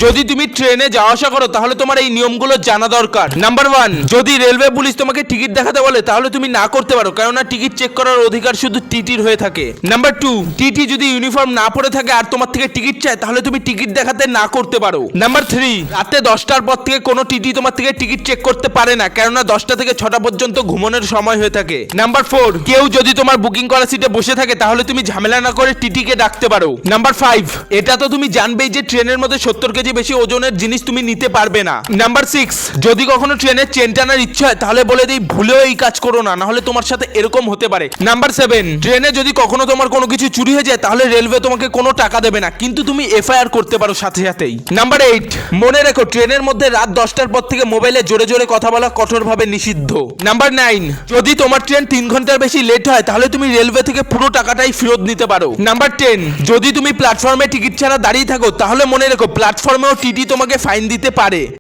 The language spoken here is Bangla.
যদি তুমি ট্রেনে যাওয়া আসা করো তাহলে তোমার এই নিয়মগুলো জানা দরকার। নাম্বার 1, যদি রেলওয়ে পুলিশ তোমাকে টিকিট দেখাতে বলে তাহলে তুমি না করতে পারো, কেননা টিকিট চেক করার অধিকার শুধু টিটির হয়ে থাকে। নাম্বার 2, টিটি যদি ইউনিফর্ম না পরে থাকে আর তোমার থেকে টিকিট চায় তাহলে তুমি টিকিট দেখাতে না করতে পারো। নাম্বার 3, রাতে 10টার পর থেকে কোনো টিটি তোমার থেকে টিকিট চেক করতে পারে না, কেননা 10টা থেকে 6টা পর্যন্ত ঘুমানোর সময় হয়ে থাকে। নাম্বার 4, কেউ যদি তোমার বুকিং করা সিটে বসে থাকে তাহলে তুমি ঝামেলা না করে টিটিকে ডাকতে পারো। নাম্বার 5, এটা তো তুমি জানবেই যে ট্রেনের মধ্যে 70 কেজি বেশি ওজনের জিনিস তুমি নিতে পারবে না। নাম্বার 6, যদি কখনো ট্রেনের চেন টানার ইচ্ছা হয় তাহলে বলে দিই ভুলেও এই কাজ করো না, নাহলে তোমার সাথে এরকম হতে পারে। নাম্বার 7, ট্রেনে যদি কখনো তোমার কোনো কিছু চুরি হয়ে যায় তাহলে রেলওয়ে তোমাকে কোনো টাকা দেবে না, কিন্তু তুমি এফআইআর করতে পারো সাথে সাথেই। নাম্বার 8, মনে রেখো ট্রেনের মধ্যে রাত 10টার পর থেকে মোবাইলে জোরে জোরে কথা বলা কঠোরভাবে নিষিদ্ধ। নাম্বার 9, যদি তোমার ট্রেন 3 ঘন্টার বেশি লেট হয় তাহলে তুমি রেলওয়ে থেকে পুরো টাকাটাই ফেরত নিতে পারো। নাম্বার 10, যদি তুমি প্ল্যাটফর্মে টিকিট ছাড়া দাঁড়িয়ে থাকো তাহলে মনে রেখো প্ল্যাটফর্মেও টিটি তোমাকে ফাইন দিতে পারে।